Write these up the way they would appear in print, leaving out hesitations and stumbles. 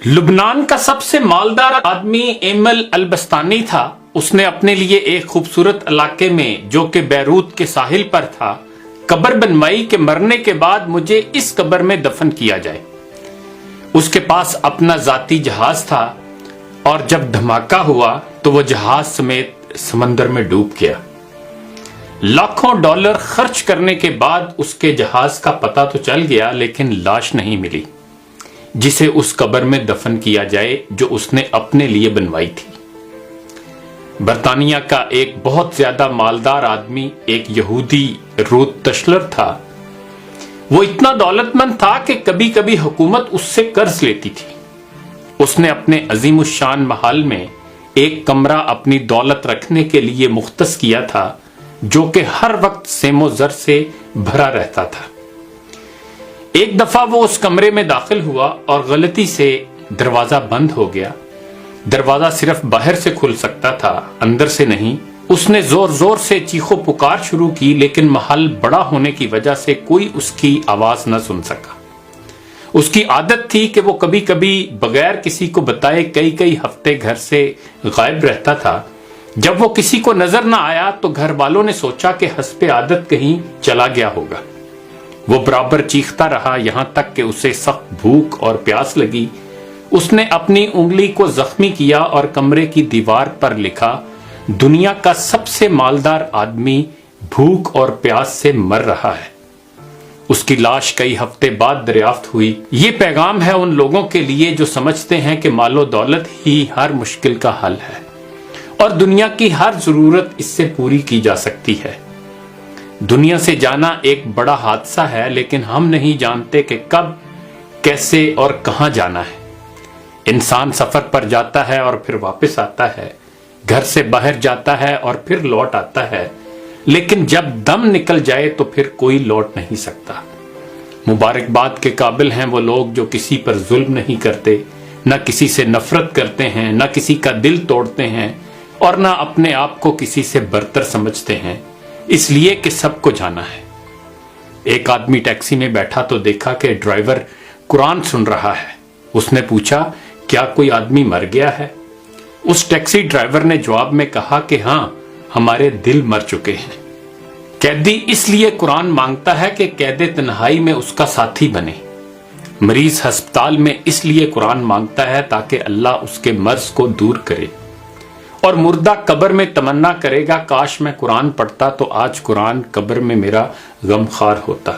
لبنان کا سب سے مالدار آدمی ایمل البستانی تھا۔ اس نے اپنے لیے ایک خوبصورت علاقے میں جو کہ بیروت کے ساحل پر تھا قبر بنوائی کہ مرنے کے بعد مجھے اس قبر میں دفن کیا جائے۔ اس کے پاس اپنا ذاتی جہاز تھا اور جب دھماکہ ہوا تو وہ جہاز سمیت سمندر میں ڈوب گیا۔ لاکھوں ڈالر خرچ کرنے کے بعد اس کے جہاز کا پتہ تو چل گیا لیکن لاش نہیں ملی جسے اس قبر میں دفن کیا جائے جو اس نے اپنے لیے بنوائی تھی۔ برطانیہ کا ایک بہت زیادہ مالدار آدمی ایک یہودی روت تشلر تھا۔ وہ اتنا دولت مند تھا کہ کبھی کبھی حکومت اس سے قرض لیتی تھی۔ اس نے اپنے عظیم الشان محل میں ایک کمرہ اپنی دولت رکھنے کے لیے مختص کیا تھا جو کہ ہر وقت سیم و زر سے بھرا رہتا تھا۔ ایک دفعہ وہ اس کمرے میں داخل ہوا اور غلطی سے دروازہ بند ہو گیا۔ دروازہ صرف باہر سے کھل سکتا تھا، اندر سے نہیں۔ اس نے زور زور سے چیخو پکار شروع کی لیکن محل بڑا ہونے کی وجہ سے کوئی اس کی آواز نہ سن سکا۔ اس کی عادت تھی کہ وہ کبھی کبھی بغیر کسی کو بتائے کئی ہفتے گھر سے غائب رہتا تھا۔ جب وہ کسی کو نظر نہ آیا تو گھر والوں نے سوچا کہ حسب عادت کہیں چلا گیا ہوگا۔ وہ برابر چیختا رہا یہاں تک کہ اسے سخت بھوک اور پیاس لگی۔ اس نے اپنی انگلی کو زخمی کیا اور کمرے کی دیوار پر لکھا، دنیا کا سب سے مالدار آدمی بھوک اور پیاس سے مر رہا ہے۔ اس کی لاش کئی ہفتے بعد دریافت ہوئی۔ یہ پیغام ہے ان لوگوں کے لیے جو سمجھتے ہیں کہ مال و دولت ہی ہر مشکل کا حل ہے اور دنیا کی ہر ضرورت اس سے پوری کی جا سکتی ہے۔ دنیا سے جانا ایک بڑا حادثہ ہے لیکن ہم نہیں جانتے کہ کب، کیسے اور کہاں جانا ہے۔ انسان سفر پر جاتا ہے اور پھر واپس آتا ہے، گھر سے باہر جاتا ہے اور پھر لوٹ آتا ہے، لیکن جب دم نکل جائے تو پھر کوئی لوٹ نہیں سکتا۔ مبارکباد کے قابل ہیں وہ لوگ جو کسی پر ظلم نہیں کرتے، نہ کسی سے نفرت کرتے ہیں، نہ کسی کا دل توڑتے ہیں اور نہ اپنے آپ کو کسی سے برتر سمجھتے ہیں، اس لیے کہ سب کو جانا ہے۔ ایک آدمی ٹیکسی میں بیٹھا تو دیکھا کہ ڈرائیور قرآن سن رہا ہے۔ اس نے پوچھا، کیا کوئی آدمی مر گیا ہے؟ اس ٹیکسی ڈرائیور نے جواب میں کہا کہ ہاں، ہمارے دل مر چکے ہیں۔ قیدی اس لیے قرآن مانگتا ہے کہ قید تنہائی میں اس کا ساتھی بنے۔ مریض ہسپتال میں اس لیے قرآن مانگتا ہے تاکہ اللہ اس کے مرض کو دور کرے، اور مردہ قبر میں تمنا کرے گا کاش میں قرآن پڑھتا تو آج قرآن قبر میں میرا غم خوار ہوتا۔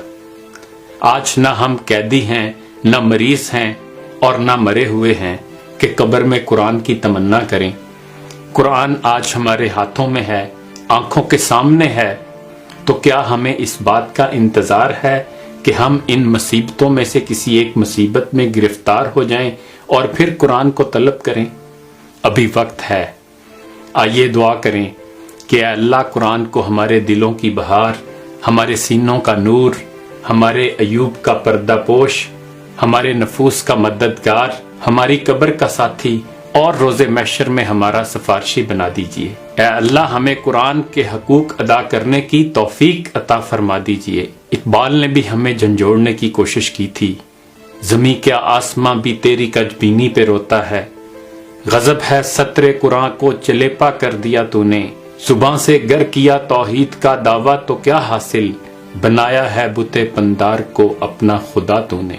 آج نہ ہم قیدی ہیں، نہ مریض ہیں اور نہ مرے ہوئے ہیں کہ قبر میں قرآن کی تمنا کریں۔ قرآن آج ہمارے ہاتھوں میں ہے، آنکھوں کے سامنے ہے، تو کیا ہمیں اس بات کا انتظار ہے کہ ہم ان مصیبتوں میں سے کسی ایک مصیبت میں گرفتار ہو جائیں اور پھر قرآن کو طلب کریں؟ ابھی وقت ہے۔ آئیے دعا کریں کہ اے اللہ قرآن کو ہمارے دلوں کی بہار، ہمارے سینوں کا نور، ہمارے ایوب کا پردہ پوش، ہمارے نفوس کا مددگار، ہماری قبر کا ساتھی اور روز محشر میں ہمارا سفارشی بنا دیجئے۔ اے اللہ ہمیں قرآن کے حقوق ادا کرنے کی توفیق عطا فرما دیجئے۔ اقبال نے بھی ہمیں جھنجھوڑنے کی کوشش کی تھی، زمیں کیا آسماں بھی تیری کجبینی پہ روتا ہے، غضب ہے سطر قرآن کو چلیپا کر دیا تو نے، زباں سے گر کیا توحید کا دعویٰ تو کیا حاصل، بنایا ہے بت پندار کو اپنا خدا تو نے۔